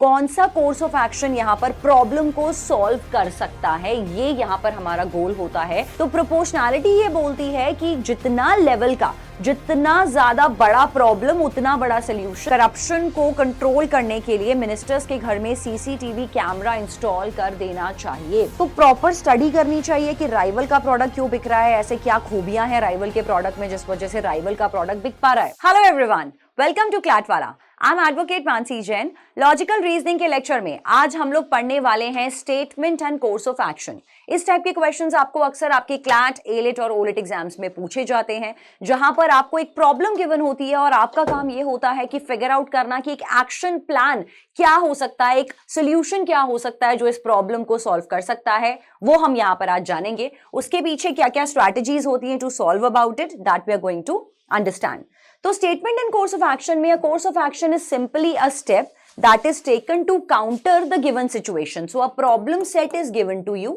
कौन सा course of action यहाँ पर प्रॉब्लम को सॉल्व कर सकता है, ये यहाँ पर हमारा गोल होता है। तो प्रोपोर्शनैलिटी ये बोलती है कि जितना लेवल का, जितना ज्यादा बड़ा प्रॉब्लम उतना बड़ा सोल्यूशन। करप्शन को कंट्रोल करने के लिए मिनिस्टर्स के घर में सीसीटीवी कैमरा इंस्टॉल कर देना चाहिए। तो प्रॉपर स्टडी करनी चाहिए कि राइवल का प्रोडक्ट क्यों बिक रहा है, ऐसे क्या खूबियां हैं राइवल के प्रोडक्ट में जिस वजह से राइवल का प्रोडक्ट बिक पा रहा है। Hello everyone, welcome to Clatwala. I am advocate Mansi Jain. Logical reasoning के लेक्चर में आज हम लोग पढ़ने वाले हैं statement and course of action. इस टाइप के क्वेश्चंस आपको अक्सर आपके क्लैट, एलिट और ओलिट एग्जाम्स में पूछे जाते हैं, जहां पर आपको एक प्रॉब्लम गिवन होती है और आपका काम यह होता है कि फिगर आउट करना कि एक एक्शन प्लान क्या हो सकता है, एक सोल्यूशन क्या हो सकता है जो इस प्रॉब्लम को सॉल्व कर सकता है। वो हम यहां पर आज जानेंगे। उसके पीछे क्या क्या स्ट्रैटेजीज होती हैं to solve about it, that we are going to understand. तो statement and course of action में, course of action is simply a step that is taken to counter the given situation. So a problem set is given to you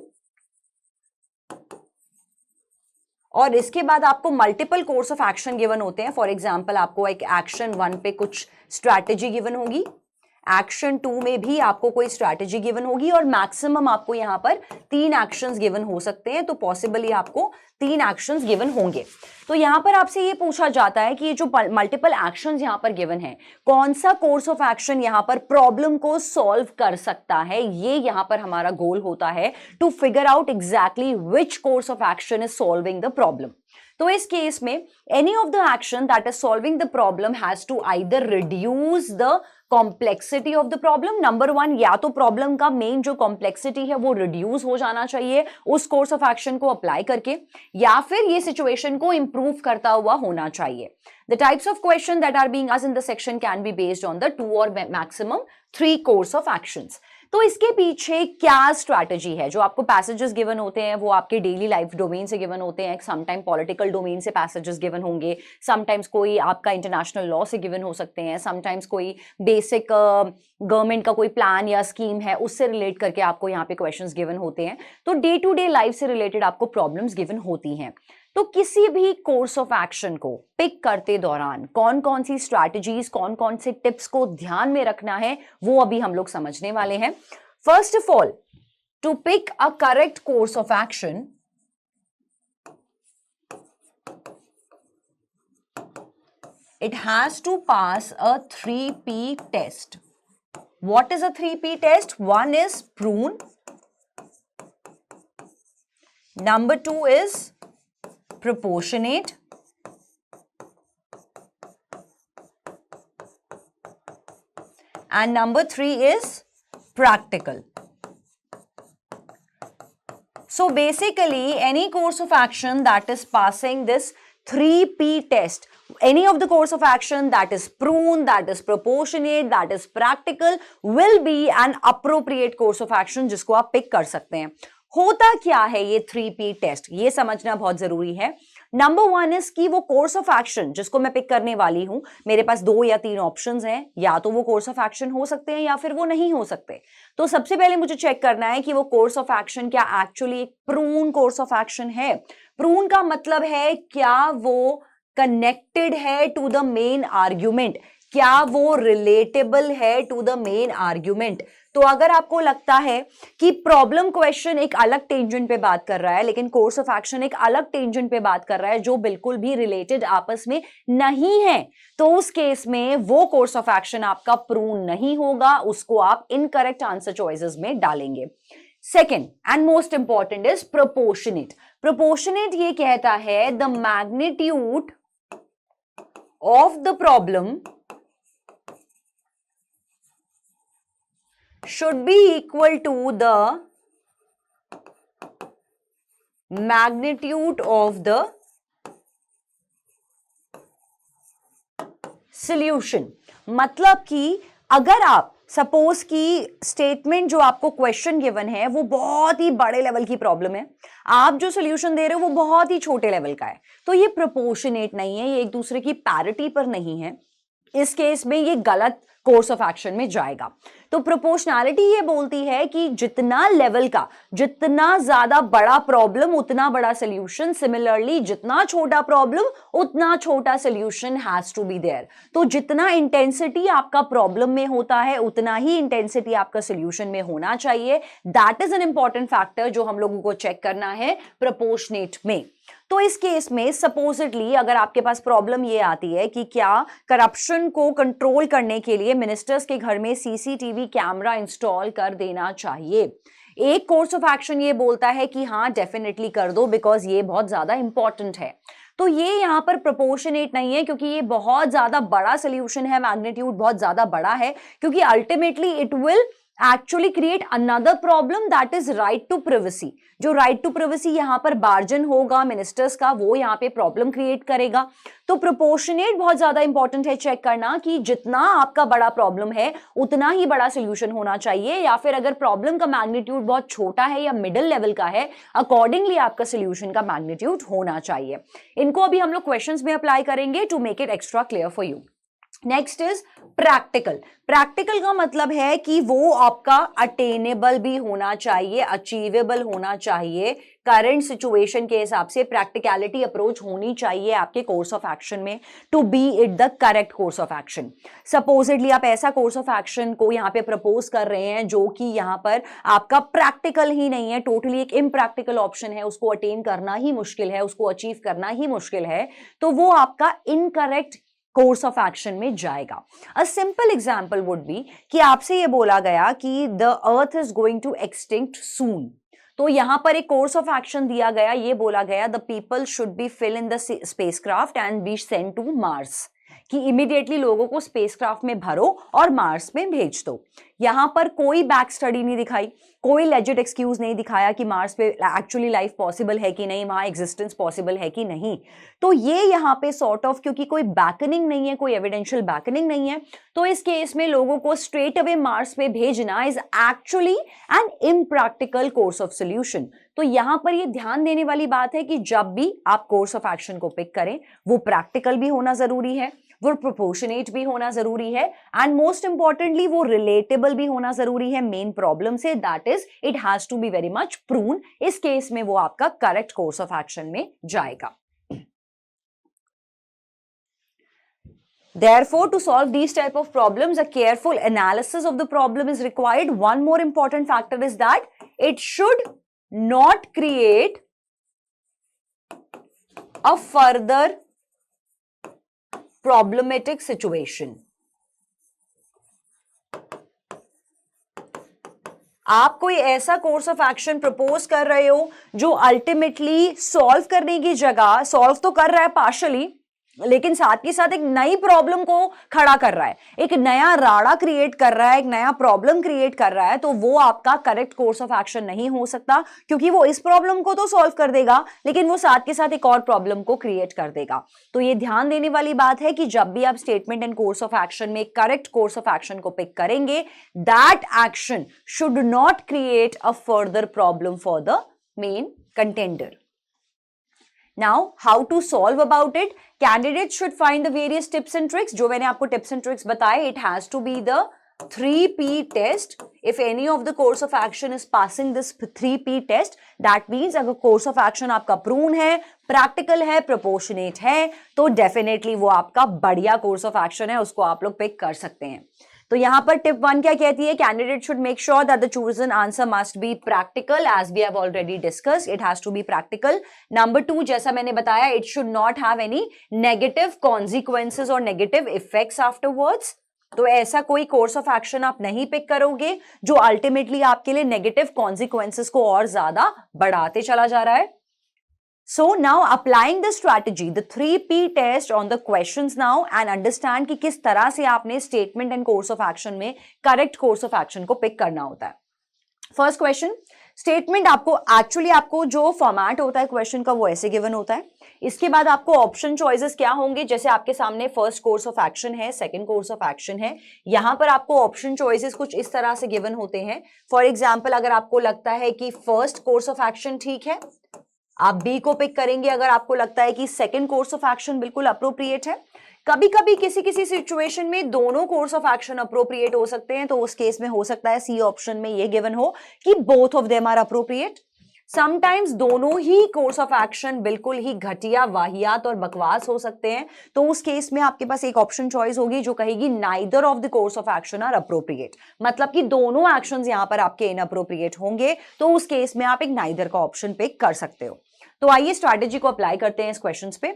और इसके बाद आपको multiple course of action given होते हैं। For example आपको एक action 1 पे कुछ स्ट्रैटेजी गिवन होगी, एक्शन 2 में भी आपको कोई स्ट्रैटेजी गिवन होगी और मैक्सिमम आपको यहां पर 3 एक्शंस गिवन हो सकते हैं। तो पॉसिबली आपको 3 एक्शंस गिवन होंगे। तो यहां पर आपसे ये पूछा जाता है कि ये जो मल्टीपल एक्शंस यहां पर गिवन है, कौन सा कोर्स ऑफ एक्शन यहां पर प्रॉब्लम को सॉल्व कर सकता है। ये यहां पर हमारा गोल होता है to figure out exactly which course of action is solving the problem. तो इस केस में any of the action that is solving the problem has to either reduce the complexity of the problem. Number 1, या तो problem का main जो complexity है वो reduce हो जाना चाहिए उस कोर्स ऑफ एक्शन को अप्लाई करके, या फिर ये सिचुएशन को इंप्रूव करता हुआ होना चाहिए। The types of question that are being asked in the section can be based on the 2 or maximum 3 course of actions. तो इसके पीछे क्या स्ट्रैटेजी है। जो आपको पैसेजेस गिवन होते हैं वो आपके डेली लाइफ डोमेन से गिवन होते हैं। समटाइम पॉलिटिकल डोमेन से पैसेजेस गिवन होंगे, समटाइम्स कोई आपका इंटरनेशनल लॉ से गिवन हो सकते हैं, समटाइम्स कोई बेसिक गवर्नमेंट का कोई प्लान या स्कीम है उससे रिलेट करके आपको यहाँ पे क्वेश्चंस गिवन होते हैं। तो डे टू डे लाइफ से रिलेटेड आपको प्रॉब्लम्स गिवन होती हैं। तो किसी भी कोर्स ऑफ एक्शन को पिक करते दौरान कौन कौन सी स्ट्रैटेजीज, कौन कौन से टिप्स को ध्यान में रखना है वो अभी हम लोग समझने वाले हैं। First of all, to pick a correct course of action, it has to pass a 3P test. What is a 3P test? One is prune, number 2 is proportionate, and number 3 is practical. So basically any course of action that is passing this 3P test, any of the course of action that is prune, that is proportionate, that is practical will be an appropriate course of action जिसको आप pick कर सकते हैं। होता क्या है ये 3P test, ये समझना बहुत जरूरी है। नंबर 1 इज कि वो कोर्स ऑफ एक्शन जिसको मैं पिक करने वाली हूं, मेरे पास 2 या 3 ऑप्शंस हैं, या तो वो कोर्स ऑफ एक्शन हो सकते हैं या फिर वो नहीं हो सकते। तो सबसे पहले मुझे चेक करना है कि वो कोर्स ऑफ एक्शन क्या एक्चुअली एक प्रून कोर्स ऑफ एक्शन है। प्रून का मतलब है क्या वो कनेक्टेड है टू द मेन आर्ग्यूमेंट, क्या वो रिलेटेबल है टू द मेन आर्ग्यूमेंट। तो अगर आपको लगता है कि प्रॉब्लम क्वेश्चन एक अलग टेंजेंट पे बात कर रहा है लेकिन कोर्स ऑफ एक्शन एक अलग टेंजेंट पे बात कर रहा है जो बिल्कुल भी रिलेटेड आपस में नहीं है, तो उस केस में वो कोर्स ऑफ एक्शन आपका प्रून नहीं होगा, उसको आप इनकरेक्ट आंसर चॉइसेस में डालेंगे। Second and most important is proportionate. Proportionate ये कहता है the magnitude of the problem should be equal to the magnitude of the solution। मतलब कि अगर आप सपोज की स्टेटमेंट जो आपको क्वेश्चन गिवन है वो बहुत ही बड़े लेवल की प्रॉब्लम है, आप जो सोल्यूशन दे रहे हो वो बहुत ही छोटे लेवल का है, तो ये प्रोपोर्शनेट नहीं है, ये एक दूसरे की पैरिटी पर नहीं है। इस केस में ये गलत कोर्स ऑफ एक्शन में जाएगा। तो प्रोपोर्शनैलिटी ये बोलती है कि जितना लेवल का, जितना ज्यादा बड़ा प्रॉब्लम उतना बड़ा सोल्यूशन, सिमिलरली जितना छोटा प्रॉब्लम उतना छोटा solution has to be there. तो जितना इंटेंसिटी आपका प्रॉब्लम में होता है उतना ही इंटेंसिटी आपका सोल्यूशन में होना चाहिए। That is an important factor जो हम लोगों को चेक करना है प्रोपोर्शनेट में। तो इस केस में सपोजिटली अगर आपके पास प्रॉब्लम ये आती है कि क्या करप्शन को कंट्रोल करने के लिए मिनिस्टर्स के घर में सीसीटीवी कैमरा इंस्टॉल कर देना चाहिए, एक कोर्स ऑफ एक्शन ये बोलता है कि हाँ डेफिनेटली कर दो, बिकॉज ये बहुत ज्यादा इंपॉर्टेंट है। तो ये यहां पर प्रोपोर्शनेट नहीं है क्योंकि ये बहुत ज्यादा बड़ा सोल्यूशन है, मैग्नीट्यूड बहुत ज्यादा बड़ा है, क्योंकि ultimately it will actually create another problem, that is right to privacy। जो right to privacy यहां पर बार्जन होगा मिनिस्टर्स का, वो यहां पे प्रॉब्लम क्रिएट करेगा। तो प्रोपोर्शनेट बहुत ज्यादा इंपॉर्टेंट है चेक करना कि जितना आपका बड़ा प्रॉब्लम है उतना ही बड़ा सोल्यूशन होना चाहिए, या फिर अगर प्रॉब्लम का मैग्नीट्यूड बहुत छोटा है या मिडिल लेवल का है, अकॉर्डिंगली आपका सोल्यूशन का मैग्नीट्यूड होना चाहिए। इनको अभी हम लोग क्वेश्चंस में अप्लाई करेंगे to make it extra clear for you. Next is practical. Practical का मतलब है कि वो आपका अटेनेबल भी होना चाहिए, अचीवेबल होना चाहिए, करंट सिचुएशन के हिसाब से प्रैक्टिकलिटी अप्रोच होनी चाहिए आपके कोर्स ऑफ एक्शन में to be it the correct course of action. Supposedly आप ऐसा कोर्स ऑफ एक्शन को यहाँ पे प्रपोज कर रहे हैं जो कि यहाँ पर आपका प्रैक्टिकल ही नहीं है, टोटली एक इम्प्रैक्टिकल ऑप्शन है, उसको अटेन करना ही मुश्किल है, उसको अचीव करना ही मुश्किल है, तो वो आपका इनकरेक्ट कोर्स ऑफ एक्शन में जाएगा। A simple example would be कि आपसे ये बोला गया कि the earth is going to extinct soon, तो यहां पर एक कोर्स ऑफ एक्शन दिया गया, ये बोला गया the people should be fill in the spacecraft and be send to Mars, कि इमीडिएटली लोगों को स्पेसक्राफ्ट में भरो और मार्स में भेज दो। यहां पर कोई बैक स्टडी नहीं दिखाई, कोई लेजिट एक्सक्यूज नहीं दिखाया कि मार्स पे एक्चुअली लाइफ पॉसिबल है कि नहीं, वहां एग्जिस्टेंस पॉसिबल है कि नहीं। तो ये यहाँ पे सॉर्ट ऑफ, क्योंकि कोई बैकनिंग नहीं है, कोई एविडेंशियल बैकनिंग नहीं है, तो इस केस में लोगों को स्ट्रेट अवे मार्स पे भेजना is actually an impractical course of solution. तो यहां पर ये ध्यान देने वाली बात है कि जब भी आप कोर्स ऑफ एक्शन को पिक करें वो प्रैक्टिकल भी होना जरूरी है, वो प्रोपोर्शनेट भी होना जरूरी है, एंड मोस्ट इंपॉर्टेंटली वो रिलेटेबल भी होना जरूरी है मेन प्रॉब्लम से, that is it has to be very much proven. इस केस में वो आपका करेक्ट कोर्स ऑफ एक्शन में जाएगा। Therefore, to solve these type of problems, a careful analysis of the problem is required. One more important factor is that it should not create a further problematic situation. आप कोई ऐसा course of action propose कर रहे हो जो ultimately solve करने की जगह, सॉल्व तो कर रहा है पार्शली, लेकिन साथ ही साथ एक नई प्रॉब्लम को खड़ा कर रहा है, एक नया राड़ा क्रिएट कर रहा है, एक नया प्रॉब्लम क्रिएट कर रहा है, तो वो आपका करेक्ट कोर्स ऑफ एक्शन नहीं हो सकता, क्योंकि वो इस प्रॉब्लम को तो सॉल्व कर देगा लेकिन वो साथ के साथ एक और प्रॉब्लम को क्रिएट कर देगा। तो ये ध्यान देने वाली बात है कि जब भी आप statement and course of action में करेक्ट कोर्स ऑफ एक्शन को पिक करेंगे, that action should not create a further problem for the main contender. Now, how to solve about it? Candidates should find the various tips and tricks. जो मैंने आपको tips and tricks बताए, it has to be the 3P test. If any of the course of action is passing this 3P test, that means अगर course of action आपका proven है, practical है, proportionate है, तो definitely वो आपका बढ़िया course of action है, उसको आप लोग pick कर सकते हैं। तो यहां पर टिप 1 क्या कहती है? Candidate should make sure that the chosen answer must be practical, as we have already discussed, it has to be practical. Number 2, जैसा मैंने बताया, it should not have any negative consequences और नेगेटिव इफेक्ट्स आफ्टरवर्ड्स। तो ऐसा कोई course of action आप नहीं pick करोगे जो अल्टीमेटली आपके लिए नेगेटिव कॉन्सिक्वेंसेस को और ज्यादा बढ़ाते चला जा रहा है। So now applying the strategy, the 3P test on the questions now, and understand कि किस तरह से आपने statement and course of action में correct course of action को pick करना होता है। First question, statement आपको जो फॉर्मेट होता है क्वेश्चन का वो ऐसे गिवन होता है। इसके बाद आपको ऑप्शन चॉइसेस क्या होंगे, जैसे आपके सामने फर्स्ट कोर्स ऑफ एक्शन है, सेकंड कोर्स ऑफ एक्शन है, यहां पर आपको ऑप्शन चॉइसेस कुछ इस तरह से गिवन होते हैं। फॉर एग्जाम्पल, अगर आपको लगता है कि फर्स्ट कोर्स ऑफ एक्शन ठीक है, आप बी को पिक करेंगे अगर आपको लगता है कि सेकंड कोर्स ऑफ एक्शन बिल्कुल अप्रोप्रिएट है। कभी कभी किसी किसी सिचुएशन में दोनों कोर्स ऑफ एक्शन अप्रोप्रिएट हो सकते हैं, तो उस केस में हो सकता है सी ऑप्शन में ये गिवन हो कि both of them are appropriate. Sometimes दोनों ही कोर्स ऑफ एक्शन बिल्कुल ही घटिया, वाहियात और बकवास हो सकते हैं, तो उस केस में आपके पास एक ऑप्शन चॉइस होगी जो कहेगी neither of the course of action are appropriate, मतलब कि दोनों एक्शंस यहां पर आपके इनअप्रोप्रिएट होंगे, तो उस केस में आप एक नाइदर का ऑप्शन पिक कर सकते हो। तो आइए स्ट्रैटेजी को अप्लाई करते हैं इस क्वेश्चन पे।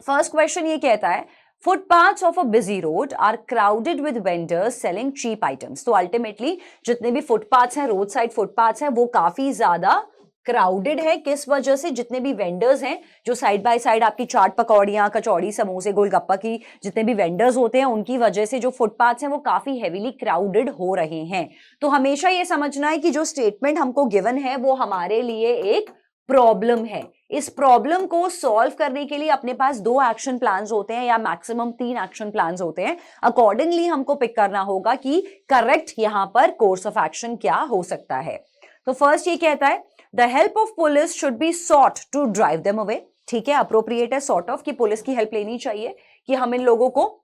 फर्स्ट क्वेश्चन ये कहता है footpaths of a busy road are crowded with vendors selling cheap items. तो अल्टीमेटली जितने भी फुटपाथ्स हैं, रोड साइड फुटपाथ्स हैं, वो काफी ज्यादा क्राउडेड है। किस वजह से? जितने भी वेंडर्स हैं जो साइड बाय साइड आपकी चाट पकौड़ियां, कचौड़ी, समोसे, गोलगप्पा की जितने भी वेंडर्स होते हैं, उनकी वजह से जो फुटपाथ्स हैं वो काफी हेवीली क्राउडेड हो रहे हैं। तो हमेशा ये समझना है कि जो स्टेटमेंट हमको गिवन है वो हमारे लिए एक प्रॉब्लम है। इस प्रॉब्लम को सॉल्व करने के लिए अपने पास 2 एक्शन प्लान्स होते हैं या मैक्सिमम 3 एक्शन प्लान्स होते हैं। अकॉर्डिंगली हमको पिक करना होगा कि करेक्ट यहां पर कोर्स ऑफ एक्शन क्या हो सकता है। तो फर्स्ट ये कहता है the help of police should be sought to drive them away. ठीक है, अप्रोप्रिएट है सॉर्ट ऑफ कि पुलिस की हेल्प लेनी चाहिए कि हम इन लोगों को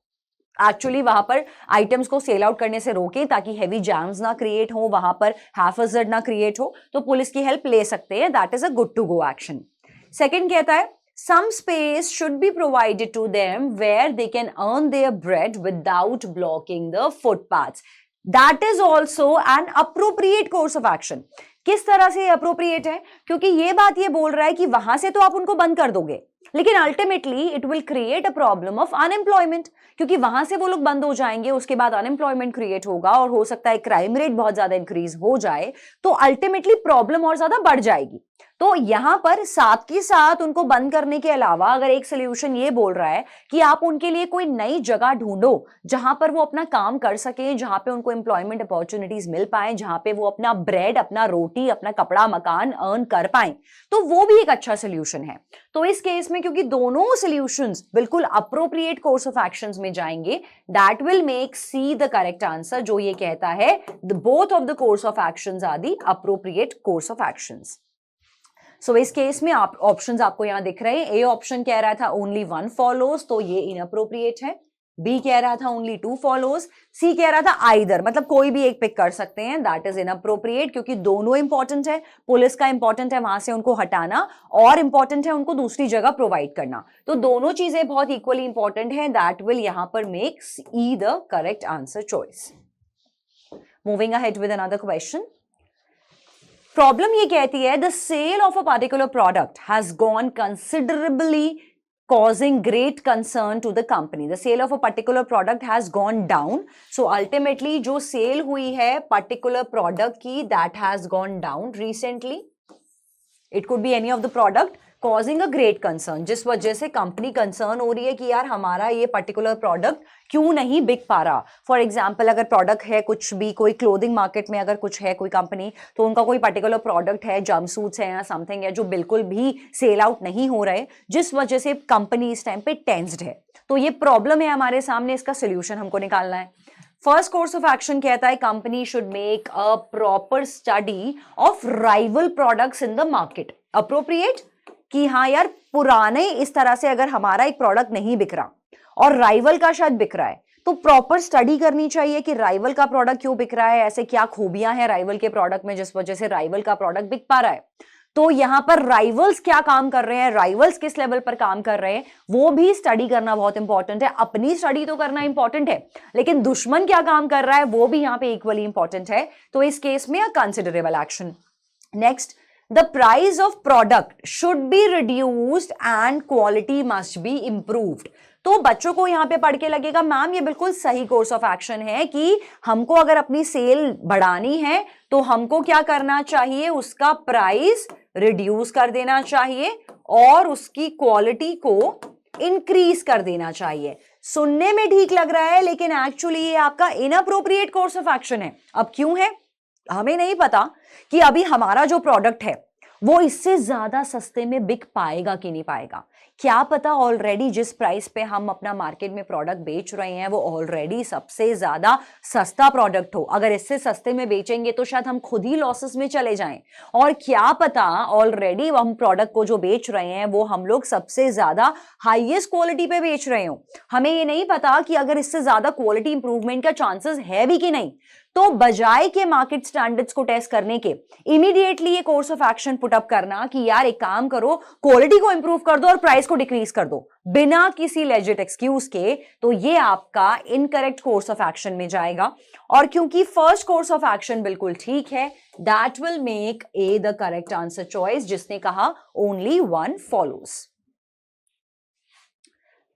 एक्चुअली वहां पर आइटम्स को सेल आउट करने से रोके ताकि हेवी जैम्स ना क्रिएट हो, वहां पर हैफर्ड ना क्रिएट हो, तो पुलिस की हेल्प ले सकते हैं। That is a good to go action. Second कहता है some space should be provided to them where they can earn their bread without blocking the footpaths. That is also an appropriate course of action. किस तरह से appropriate है? क्योंकि ये बात ये बोल रहा है कि वहां से तो आप उनको बंद कर दोगे, लेकिन ultimately it will create a problem of unemployment, क्योंकि वहां से वो लोग बंद हो जाएंगे, उसके बाद अनएम्प्लॉयमेंट क्रिएट होगा और हो सकता है क्राइम रेट बहुत ज्यादा इंक्रीज हो जाए, तो अल्टीमेटली प्रॉब्लम और ज्यादा बढ़ जाएगी। तो यहां पर साथ के साथ उनको बंद करने के अलावा अगर एक सोल्यूशन ये बोल रहा है कि आप उनके लिए कोई नई जगह ढूंढो जहां पर वो अपना काम कर सके, जहां पे उनको एम्प्लॉयमेंट अपॉर्चुनिटीज मिल पाए, जहां पे वो अपना ब्रेड, अपना रोटी, अपना कपड़ा, मकान अर्न कर पाए, तो वो भी एक अच्छा सोल्यूशन है। तो इस केस में क्योंकि दोनों सोल्यूशंस बिल्कुल अप्रोप्रिएट कोर्स ऑफ एक्शंस में जाएंगे, that will make C the correct answer, जो ये कहता है both of the course of actions are the appropriate course of actions. So इस केस में आप ऑप्शंस आपको यहां दिख रहे हैं। ए ऑप्शन कह रहा था ओनली 1 फॉलोज, तो ये इनअप्रोप्रिएट है। बी कह रहा था ओनली 2 फॉलोज। सी कह रहा था आइदर, मतलब कोई भी एक पिक कर सकते हैं, दैट इज इनअप्रोप्रिएट, क्योंकि दोनों इंपॉर्टेंट है। पुलिस का इंपॉर्टेंट है वहां से उनको हटाना, और इंपॉर्टेंट है उनको दूसरी जगह प्रोवाइड करना, तो दोनों चीजें बहुत इक्वली इंपॉर्टेंट है। दैट विल यहां पर मेक ई the correct answer choice. Moving ahead with another question. Problem ये कहती है the sale of a particular product has gone considerably causing great concern to the company. The sale of a particular product has gone down. So ultimately जो sale हुई है particular product की, that has gone down recently. It could be any of the product causing a great concern, जिस वजह से company concern हो रही है कि यार हमारा ये पर्टिकुलर प्रोडक्ट क्यों नहीं बिक पा रहा। फॉर एग्जाम्पल अगर प्रोडक्ट है कुछ भी, कोई क्लोथिंग मार्केट में अगर कुछ है कोई कंपनी, तो उनका कोई पर्टिकुलर प्रोडक्ट है, जंपसूट्स है या समथिंग है, जो बिल्कुल भी सेल आउट नहीं हो रहे, जिस वजह से कंपनी इस टाइम पे टेंस्ड है। तो ये प्रॉब्लम है हमारे सामने, इसका सोल्यूशन हमको निकालना है। फर्स्ट कोर्स ऑफ एक्शन कहता है company should make a proper study of rival products in the market. Appropriate कि हाँ यार, पुराने इस तरह से अगर हमारा एक प्रोडक्ट नहीं बिक रहा और राइवल का शायद बिक रहा है, तो प्रॉपर स्टडी करनी चाहिए कि राइवल का प्रोडक्ट क्यों बिक रहा है, ऐसे क्या खूबियां हैं राइवल के प्रोडक्ट में जिस वजह से राइवल का प्रोडक्ट बिक पा रहा है। तो यहां पर राइवल्स क्या काम कर रहे हैं, राइवल्स किस लेवल पर काम कर रहे हैं, वो भी स्टडी करना बहुत इंपॉर्टेंट है। अपनी स्टडी तो करना इंपॉर्टेंट है, लेकिन दुश्मन क्या काम कर रहा है वो भी यहां पे इक्वली इंपॉर्टेंट है। तो इस केस में अ considerable action. Next, the price of product should be reduced and quality must be improved। तो बच्चों को यहां पे पढ़ के लगेगा मैम ये बिल्कुल सही कोर्स ऑफ एक्शन है कि हमको अगर अपनी सेल बढ़ानी है तो हमको क्या करना चाहिए, उसका प्राइस रिड्यूस कर देना चाहिए और उसकी क्वालिटी को इंक्रीज कर देना चाहिए। सुनने में ठीक लग रहा है, लेकिन एक्चुअली ये आपका इनअप्रोप्रिएट कोर्स ऑफ एक्शन है। अब क्यों है हमें नहीं पता कि अभी हमारा जो प्रोडक्ट है वो इससे ज्यादा सस्ते में बिक पाएगा कि नहीं पाएगा। क्या पता ऑलरेडी जिस प्राइस पे हम अपना मार्केट में प्रोडक्ट बेच रहे हैं वो ऑलरेडी सबसे ज्यादा सस्ता प्रोडक्ट हो। अगर इससे सस्ते में बेचेंगे तो शायद हम खुद ही लॉसेस में चले जाएं। और क्या पता ऑलरेडी हम प्रोडक्ट को जो बेच रहे हैं वो हम लोग सबसे ज्यादा हाईएस्ट क्वालिटी पे बेच रहे हो। हमें ये नहीं पता कि अगर इससे ज्यादा क्वालिटी इंप्रूवमेंट का चांसेस है भी कि नहीं। तो बजाय के मार्केट स्टैंडर्ड्स को टेस्ट करने के इमीडिएटली ये course of action put up करना कि यार एक काम करो, क्वालिटी को इंप्रूव कर दो और प्राइस को डिक्रीज कर दो बिना किसी लेजिट एक्सक्यूज के, तो ये आपका इनकरेक्ट कोर्स ऑफ एक्शन में जाएगा। और क्योंकि फर्स्ट कोर्स ऑफ एक्शन बिल्कुल ठीक है, that will make A the correct answer choice, जिसने कहा only one follows.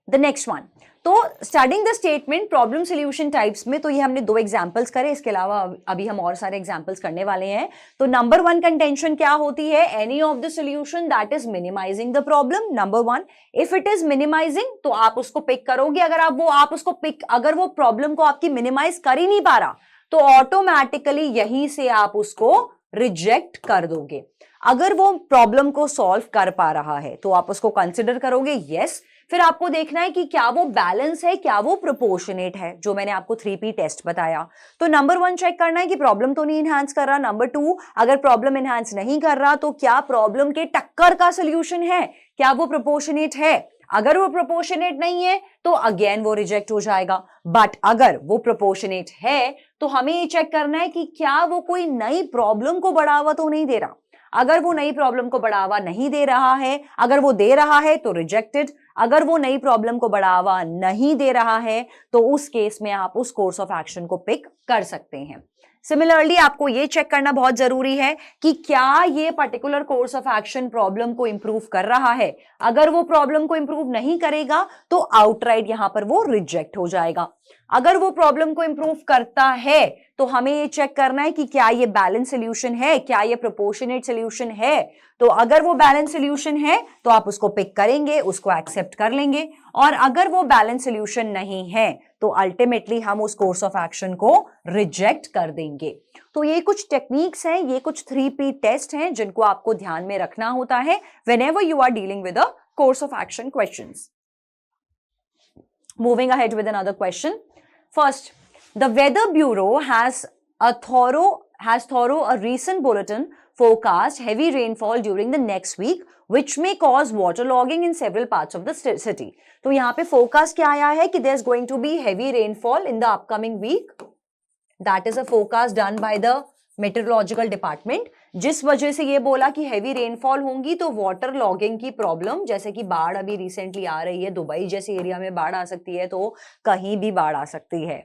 The next one, तो studying the statement problem solution types में तो ये हमने 2 एग्जांपल्स करे, इसके अलावा अभी हम और सारे एग्जांपल्स करने वाले हैं। तो नंबर 1 कंटेंशन क्या होती है? Any of the solution that is minimizing the problem. Number 1, if it is minimizing तो आप उसको पिक करोगे। अगर वो प्रॉब्लम को आपकी मिनिमाइज कर ही नहीं पा रहा तो ऑटोमेटिकली यहीं से आप उसको रिजेक्ट कर दोगे। अगर वो प्रॉब्लम को सॉल्व कर पा रहा है तो आप उसको कंसिडर करोगे यस। फिर आपको देखना है कि क्या वो बैलेंस है, क्या वो प्रोपोर्शनेट है, जो मैंने आपको 3P टेस्ट बताया। तो नंबर 1 चेक करना है कि प्रॉब्लम तो नहीं इनहांस कर रहा। नंबर 2, अगर प्रॉब्लम इनहांस नहीं कर रहा तो क्या प्रॉब्लम के टक्कर का सोल्यूशन है, क्या वो प्रोपोर्शनेट है। अगर वो प्रोपोर्शनेट नहीं है तो अगेन वो रिजेक्ट हो जाएगा। बट अगर वो प्रोपोर्शनेट है तो हमें ये चेक करना है कि क्या वो कोई नई प्रॉब्लम को बढ़ावा तो नहीं दे रहा। अगर वो नई प्रॉब्लम को बढ़ावा नहीं दे रहा है, अगर वो दे रहा है तो रिजेक्टेड। अगर वो नई प्रॉब्लम को बढ़ावा नहीं दे रहा है तो उस केस में आप उस कोर्स ऑफ एक्शन को पिक कर सकते हैं। सिमिलरली आपको ये चेक करना बहुत जरूरी है कि क्या ये particular course of action problem को इंप्रूव कर रहा है। अगर वो प्रॉब्लम को इंप्रूव नहीं करेगा तो आउटराइट यहां पर वो रिजेक्ट हो जाएगा। अगर वो प्रॉब्लम को इंप्रूव करता है तो हमें ये चेक करना है कि क्या ये बैलेंस सॉल्यूशन है, क्या ये प्रोपोर्शनेट सॉल्यूशन है। तो अगर वो बैलेंस सॉल्यूशन है तो आप उसको पिक करेंगे, उसको एक्सेप्ट कर लेंगे। और अगर वो बैलेंस सॉल्यूशन नहीं है तो अल्टीमेटली हम उस कोर्स ऑफ एक्शन को रिजेक्ट कर देंगे। तो ये कुछ टेक्निक्स हैं, ये कुछ 3P टेस्ट हैं जिनको आपको ध्यान में रखना होता है whenever you are dealing with a course of action questions. Moving ahead with another question. First, the Weather Bureau has thorough a recent bulletin forecast heavy rainfall during the next week, which may cause waterlogging in several parts of the city. तो यहाँ पे forecast क्या आया है कि there's going to be heavy rainfall in the upcoming week. That is a forecast done by the meteorological department, जिस वजह से ये बोला कि हैवी रेनफॉल होंगी तो वाटर लॉगिंग की प्रॉब्लम, जैसे कि बाढ़ अभी रिसेंटली आ रही है, दुबई जैसे एरिया में बाढ़ आ सकती है तो कहीं भी बाढ़ आ सकती है।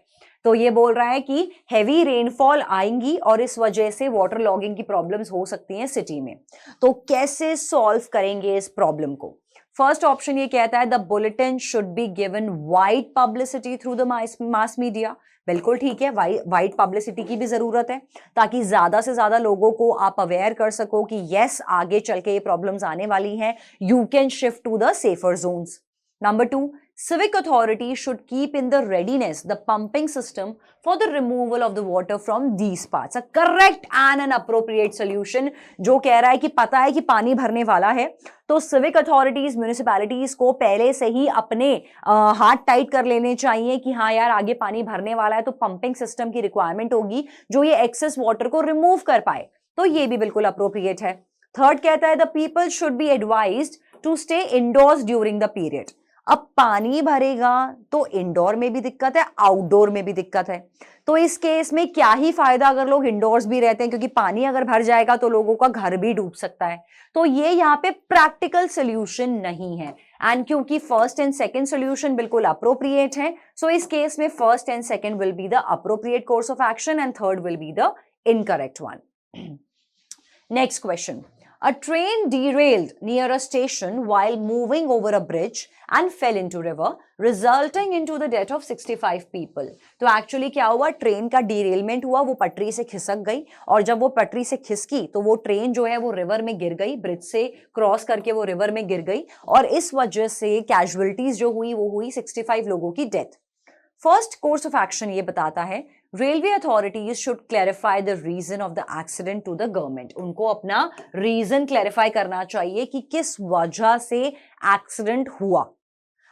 तो ये बोल रहा है कि हैवी रेनफॉल आएंगी और इस वजह से वाटर लॉगिंग की प्रॉब्लम्स हो सकती हैं सिटी में। तो कैसे सॉल्व करेंगे इस प्रॉब्लम को? फर्स्ट ऑप्शन ये कहता है the bulletin should be given wide publicity through the mass media. बिल्कुल ठीक है, वाइड पब्लिसिटी की भी जरूरत है ताकि ज्यादा से ज्यादा लोगों को आप अवेयर कर सको कि यस आगे चल के ये प्रॉब्लम्स आने वाली हैं, you can shift to the safer zones. Number 2, civic authorities should keep in the readiness the pumping system for the removal of the water from these parts. A correct and an appropriate solution जो कह रहा है कि पता है कि पानी भरने वाला है तो civic authorities, municipalities को पहले से ही अपने हाथ टाइट कर लेने चाहिए कि हाँ यार आगे पानी भरने वाला है तो पंपिंग सिस्टम की रिक्वायरमेंट होगी जो ये एक्सेस वाटर को रिमूव कर पाए। तो ये भी बिल्कुल अप्रोप्रिएट है। थर्ड कहता है the people should be advised to stay indoors during the period. अब पानी भरेगा तो इंडोर में भी दिक्कत है, आउटडोर में भी दिक्कत है। तो इस केस में क्या ही फायदा अगर लोग इंडोर्स भी रहते हैं, क्योंकि पानी अगर भर जाएगा तो लोगों का घर भी डूब सकता है। तो ये यहाँ पे प्रैक्टिकल सोल्यूशन नहीं है। एंड क्योंकि फर्स्ट एंड सेकंड सोल्यूशन बिल्कुल अप्रोप्रिएट है, सो इस केस में first and second will be the appropriate course of action and third will be the incorrect one. Next question, a train derailed near a station while moving over a bridge and fell into river, resulting into the death of 65 people. तो actually क्या हुआ, train का derailment हुआ, वो पटरी से खिसक गई और जब वो पटरी से खिसकी तो वो ट्रेन जो है वो रिवर में गिर गई, ब्रिज से क्रॉस करके वो रिवर में गिर गई और इस वजह से कैजुअलिटीज जो हुई वो हुई 65 लोगों की death. First course of action ये बताता है railway authorities should clarify the reason of the accident to the government. उनको अपना रीजन क्लैरिफाई करना चाहिए कि किस वजह से एक्सीडेंट हुआ।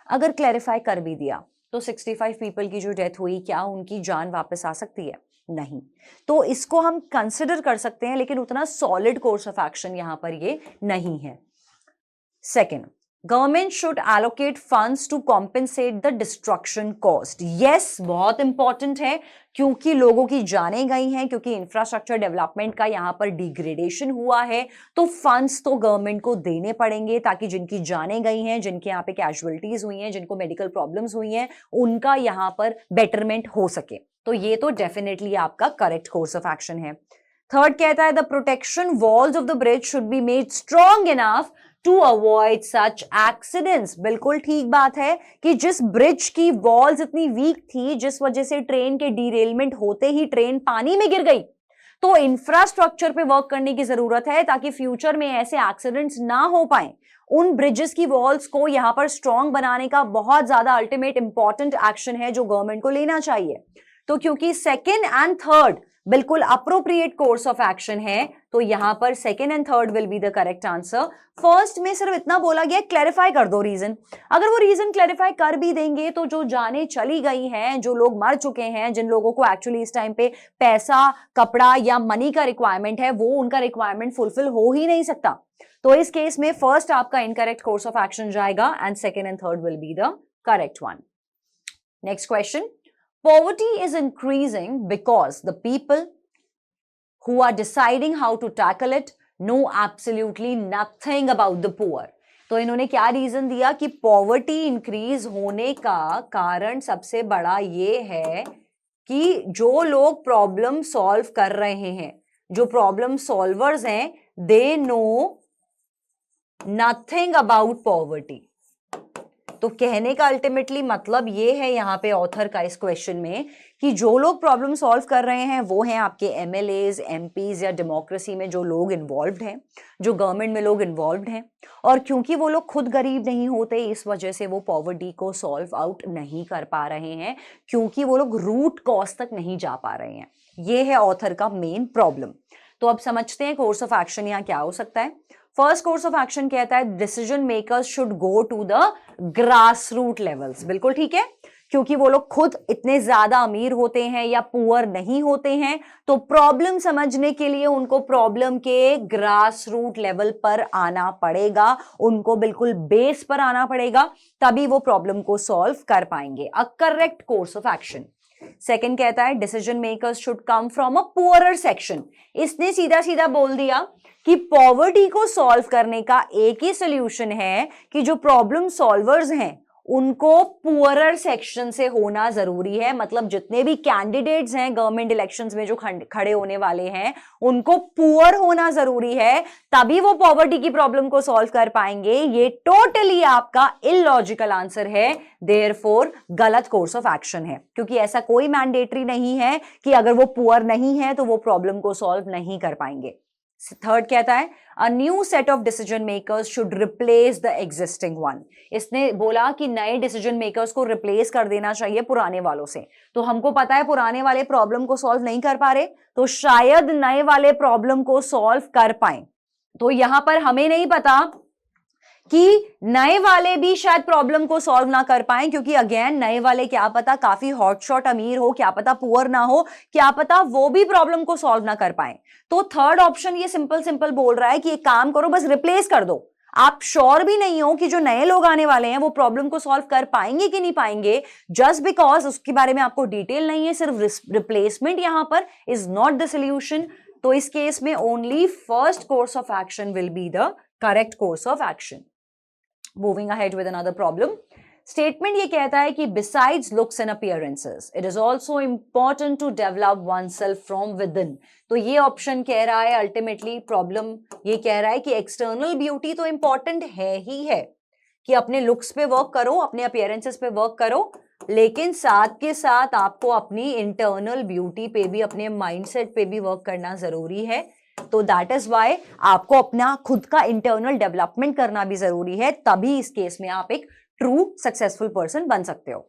अगर क्लैरिफाई कर भी दिया तो 65 पीपल की जो डेथ हुई, क्या उनकी जान वापस आ सकती है? नहीं। तो इसको हम कंसिडर कर सकते हैं, लेकिन उतना सॉलिड कोर्स ऑफ एक्शन यहां पर ये नहीं है। Second, government should allocate funds to compensate the destruction cost. Yes, बहुत इंपॉर्टेंट है, क्योंकि लोगों की जानें गई हैं, क्योंकि इंफ्रास्ट्रक्चर डेवलपमेंट का यहां पर डिग्रेडेशन हुआ है, तो फंड्स तो गवर्नमेंट को देने पड़ेंगे ताकि जिनकी जानें गई हैं, जिनके यहाँ पे कैजुअलिटीज हुई हैं, जिनको मेडिकल प्रॉब्लम्स हुई हैं, उनका यहां पर बेटरमेंट हो सके। तो ये तो डेफिनेटली आपका करेक्ट कोर्स ऑफ एक्शन है। थर्ड कहता है the protection walls of the bridge should be made strong enough to avoid such accidents. बिल्कुल ठीक बात है कि जिस ब्रिज की वॉल्स इतनी वीक थी, जिस वजह से ट्रेन के डीरेलमेंट होते ही ट्रेन पानी में गिर गई, तो इंफ्रास्ट्रक्चर पे वर्क करने की जरूरत है ताकि फ्यूचर में ऐसे एक्सीडेंट्स ना हो पाए। उन ब्रिजेस की वॉल्स को यहां पर स्ट्रॉन्ग बनाने का बहुत ज्यादा अल्टीमेट इंपॉर्टेंट एक्शन है जो गवर्नमेंट को लेना चाहिए। तो क्योंकि सेकेंड एंड थर्ड बिल्कुल अप्रोप्रिएट कोर्स ऑफ एक्शन है, तो यहां पर second and third will be the correct answer. First में सिर्फ इतना बोला गया क्लैरिफाई कर दो रीजन। अगर वो रीजन क्लैरिफाई कर भी देंगे तो जो जाने चली गई हैं, जो लोग मर चुके हैं, जिन लोगों को एक्चुअली इस टाइम पे पैसा, कपड़ा या मनी का रिक्वायरमेंट है, वो उनका रिक्वायरमेंट फुलफिल हो ही नहीं सकता। तो इस केस में फर्स्ट आपका इनकरेक्ट कोर्स ऑफ एक्शन जाएगा and second and third will be the correct one. Next question, poverty is increasing because the people who are deciding how to tackle it know absolutely nothing about the poor। तो इन्होंने क्या reason दिया कि poverty increase होने का कारण सबसे बड़ा ये है कि जो लोग प्रॉब्लम सॉल्व कर रहे हैं, जो प्रॉब्लम सॉल्वर्स हैं, they know nothing about poverty. तो कहने का अल्टीमेटली मतलब ये है यहां पे ऑथर का इस क्वेश्चन में कि जो लोग प्रॉब्लम सॉल्व कर रहे हैं वो हैं आपके एमएलएज, एमपीज या डेमोक्रेसी में जो लोग इन्वॉल्व्ड हैं, जो गवर्नमेंट में लोग इन्वॉल्व्ड हैं। और क्योंकि वो लोग खुद गरीब नहीं होते, इस वजह से वो पॉवर्टी को सॉल्व आउट नहीं कर पा रहे हैं, क्योंकि वो लोग रूट कॉज तक नहीं जा पा रहे हैं। ये है ऑथर का मेन प्रॉब्लम। तो अब समझते हैं कोर्स ऑफ एक्शन यहाँ क्या हो सकता है। फर्स्ट कोर्स ऑफ एक्शन कहता है decision makers should go to the grass root levels. बिल्कुल ठीक है, क्योंकि वो लोग खुद इतने ज्यादा अमीर होते हैं या पुअर नहीं होते हैं, तो प्रॉब्लम समझने के लिए उनको प्रॉब्लम के ग्रास रूट लेवल पर आना पड़ेगा, उनको बिल्कुल बेस पर आना पड़ेगा, तभी वो प्रॉब्लम को सॉल्व कर पाएंगे। अ correct course of action. Second कहता है decision makers should come from a poorer section. इसने सीधा सीधा बोल दिया कि पॉवर्टी को सॉल्व करने का एक ही सोल्यूशन है कि जो प्रॉब्लम सॉल्वर्स हैं उनको पुअरर सेक्शन से होना जरूरी है। मतलब जितने भी कैंडिडेट्स हैं गवर्नमेंट इलेक्शंस में जो खड़े होने वाले हैं, उनको पुअर होना जरूरी है, तभी वो पॉवर्टी की प्रॉब्लम को सॉल्व कर पाएंगे। ये टोटली आपका इलॉजिकल आंसर है, देयरफॉर गलत कोर्स ऑफ एक्शन है, क्योंकि ऐसा कोई मैंडेटरी नहीं है कि अगर वो पुअर नहीं है तो वो प्रॉब्लम को सॉल्व नहीं कर पाएंगे। थर्ड कहता है a new set of decision makers should replace the existing one. इसने बोला कि नए डिसीजन मेकर्स को रिप्लेस कर देना चाहिए पुराने वालों से। तो हमको पता है पुराने वाले प्रॉब्लम को सॉल्व नहीं कर पा रहे, तो शायद नए वाले प्रॉब्लम को सॉल्व कर पाए। तो यहां पर हमें नहीं पता कि नए वाले भी शायद प्रॉब्लम को सॉल्व ना कर पाए, क्योंकि अगेन नए वाले क्या पता काफी हॉटशॉट अमीर हो, क्या पता पुअर ना हो, क्या पता वो भी प्रॉब्लम को सॉल्व ना कर पाए। तो थर्ड ऑप्शन ये सिंपल बोल रहा है कि एक काम करो, बस रिप्लेस कर दो। आप श्योर भी नहीं हो कि जो नए लोग आने वाले हैं वो प्रॉब्लम को सॉल्व कर पाएंगे कि नहीं पाएंगे, जस्ट बिकॉज उसके बारे में आपको डिटेल नहीं है। सिर्फ रिप्लेसमेंट यहां पर इज नॉट द सोल्यूशन। तो इस केस में only first course of action will be the correct course of action. Moving ahead with another problem. Statement ये कहता है कि besides looks and appearances, it is also important to develop oneself from within। तो ये option कह रहा है ultimately problem ये कह रहा है कि एक्सटर्नल ब्यूटी तो इंपॉर्टेंट है ही है, कि अपने लुक्स पे वर्क करो, अपने अपीयरेंसेस पे वर्क करो, लेकिन साथ के साथ आपको अपनी इंटरनल ब्यूटी पे भी, अपने माइंडसेट पे भी वर्क करना जरूरी है। तो दैट इज वाई आपको अपना खुद का इंटरनल डेवलपमेंट करना भी जरूरी है, तभी इस केस में आप एक ट्रू सक्सेसफुल पर्सन बन सकते हो।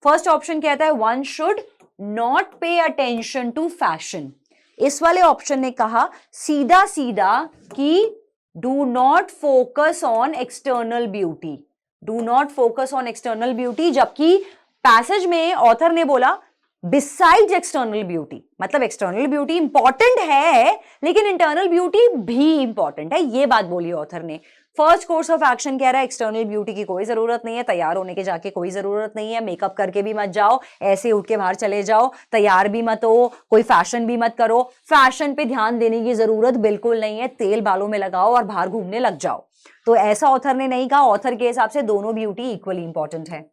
फर्स्ट ऑप्शन कहता है one should not pay attention to fashion. इस वाले ऑप्शन ने कहा सीधा सीधा कि do not focus on external beauty, do not focus on external beauty, जबकि पैसेज में ऑथर ने बोला बिसाइड्स एक्सटर्नल ब्यूटी, मतलब एक्सटर्नल ब्यूटी इंपॉर्टेंट है लेकिन इंटरनल ब्यूटी भी इंपॉर्टेंट है, ये बात बोली ऑथर ने। फर्स्ट कोर्स ऑफ एक्शन कह रहा है एक्सटर्नल ब्यूटी की कोई जरूरत नहीं है, तैयार होने के जाके कोई जरूरत नहीं है, मेकअप करके भी मत जाओ, ऐसे उठ के बाहर चले जाओ, तैयार भी मत हो, कोई फैशन भी मत करो, फैशन पे ध्यान देने की जरूरत बिल्कुल नहीं है, तेल बालों में लगाओ और बाहर घूमने लग जाओ। तो ऐसा ऑथर ने नहीं कहा, ऑथर के हिसाब से दोनों ब्यूटी इक्वली इंपॉर्टेंट है।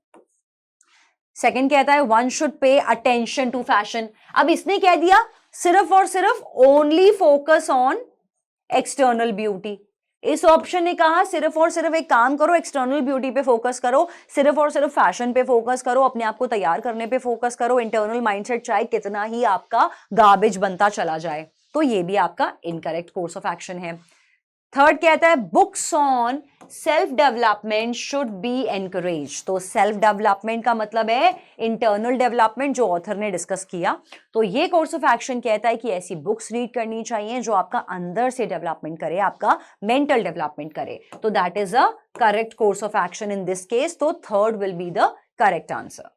सेकंड कहता है one should pay attention to fashion. अब इसने कह दिया सिर्फ और सिर्फ only focus on external beauty. इस ऑप्शन ने कहा सिर्फ और सिर्फ एक काम करो, एक्सटर्नल ब्यूटी पे फोकस करो, सिर्फ और सिर्फ फैशन पे फोकस करो, अपने आप को तैयार करने पे फोकस करो, इंटरनल माइंडसेट चाहे कितना ही आपका गार्बेज बनता चला जाए। तो ये भी आपका इनकरेक्ट कोर्स ऑफ एक्शन है। थर्ड कहता है books on self development should be encourage. तो सेल्फ डेवलपमेंट का मतलब है इंटरनल डेवलपमेंट, जो ऑथर ने डिस्कस किया। तो ये कोर्स ऑफ एक्शन कहता है कि ऐसी बुक्स रीड करनी चाहिए जो आपका अंदर से डेवलपमेंट करे, आपका मेंटल डेवलपमेंट करे। तो that is a correct course of action in this case. तो third will be the correct answer.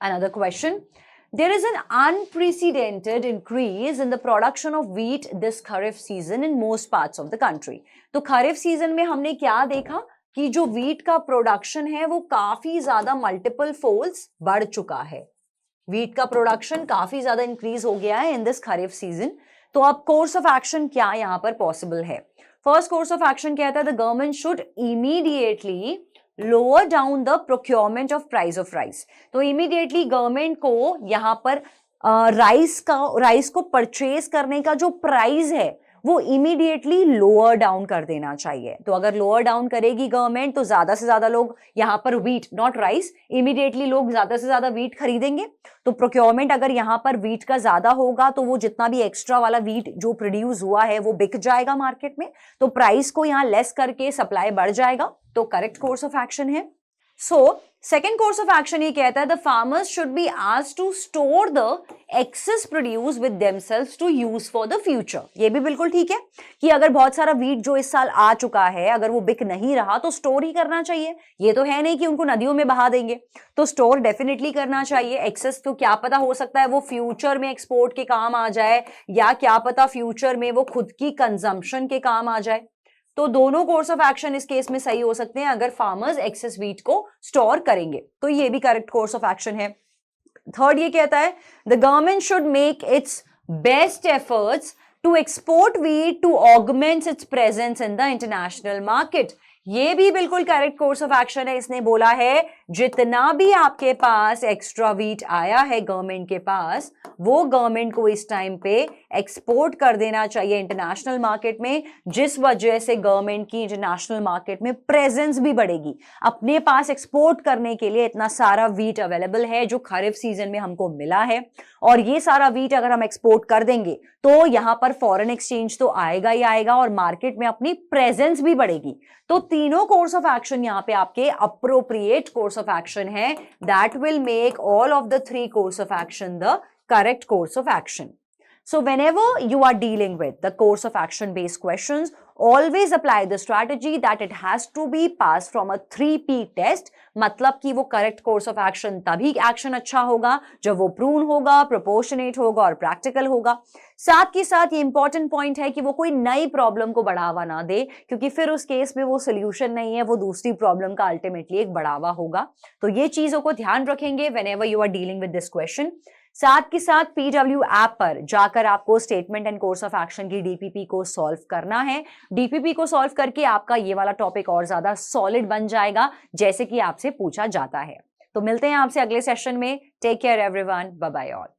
Another question. There is an unprecedented increase in the production of wheat this Kharif season in most parts of the country. तो खरीफ season में हमने क्या देखा कि जो wheat का production है वो काफी ज्यादा मल्टीपल फोल्ड्स बढ़ चुका है। वीट का प्रोडक्शन काफी ज्यादा इंक्रीज हो गया है इन दिस खरीफ सीजन। तो अब कोर्स ऑफ एक्शन क्या यहां पर पॉसिबल है? फर्स्ट कोर्स ऑफ एक्शन कहता है the government should immediately lower down the procurement of price of rice. तो इमीडिएटली गवर्नमेंट को यहां पर राइस को परचेज करने का जो प्राइस है वो इमीडिएटली लोअर डाउन कर देना चाहिए। तो अगर लोअर डाउन करेगी गवर्नमेंट तो ज्यादा से ज्यादा लोग यहां पर वीट नॉट राइस, इमीडिएटली लोग ज्यादा से ज्यादा वीट खरीदेंगे। तो प्रोक्योरमेंट अगर यहां पर वीट का ज्यादा होगा तो वो जितना भी एक्स्ट्रा वाला वीट जो प्रोड्यूस हुआ है वो बिक जाएगा मार्केट में, तो प्राइस को यहां लेस करके सप्लाई बढ़ जाएगा। तो करेक्ट कोर्स ऑफ एक्शन है। So second course of action ये कहता है the farmers should be asked to store the excess produce with themselves to use for the future. ये भी बिल्कुल ठीक है कि अगर बहुत सारा वीट जो इस साल आ चुका है अगर वो बिक नहीं रहा तो स्टोर ही करना चाहिए। ये तो है नहीं कि उनको नदियों में बहा देंगे, तो स्टोर डेफिनेटली करना चाहिए। एक्सेस तो क्या पता हो सकता है वो फ्यूचर में एक्सपोर्ट के काम आ जाए, या क्या पता फ्यूचर में वो खुद की कंजम्पशन के काम आ जाए। तो दोनों कोर्स ऑफ एक्शन इस केस में सही हो सकते हैं अगर फार्मर्स एक्सेस वीट को स्टोर करेंगे, तो ये भी करेक्ट कोर्स ऑफ एक्शन है। थर्ड ये कहता है the government should make its best efforts to export wheat to augment its presence in the international market. ये भी बिल्कुल करेक्ट कोर्स ऑफ एक्शन है। इसने बोला है जितना भी आपके पास एक्स्ट्रा वीट आया है गवर्नमेंट के पास वो गवर्नमेंट को इस टाइम पे एक्सपोर्ट कर देना चाहिए इंटरनेशनल मार्केट में, जिस वजह से गवर्नमेंट की इंटरनेशनल मार्केट में प्रेजेंस भी बढ़ेगी। अपने पास एक्सपोर्ट करने के लिए इतना सारा वीट अवेलेबल है जो खरीफ सीजन में हमको मिला है, और ये सारा वीट अगर हम एक्सपोर्ट कर देंगे तो यहां पर फॉरेन एक्सचेंज तो आएगा ही आएगा और मार्केट में अपनी प्रेजेंस भी बढ़ेगी। तो तीनों कोर्स ऑफ एक्शन यहां पे आपके अप्रोप्रिएट कोर्स ऑफ एक्शन है। That will make all of the three course of action the correct course of action. So whenever you are dealing with the course of action based questions, always apply the strategy that it has to be passed from a 3P test। मतलब कि वो correct course of action तभी action अच्छा होगा जब वो prune होगा, proportionate होगा और practical होगा। साथ के साथ ये important point है कि वो कोई नई प्रॉब्लम को बढ़ावा ना दे, क्योंकि फिर उस केस में वो सोल्यूशन नहीं है, वो दूसरी प्रॉब्लम का अल्टीमेटली एक बढ़ावा होगा। तो ये चीजों को ध्यान रखेंगे whenever you are dealing with this question। साथ के साथ PW ऐप पर जाकर आपको statement and course of action की डीपीपी को सॉल्व करना है। डीपीपी को सॉल्व करके आपका ये वाला टॉपिक और ज्यादा सॉलिड बन जाएगा जैसे कि आपसे पूछा जाता है। तो मिलते हैं आपसे अगले सेशन में। Take care everyone, bye bye all.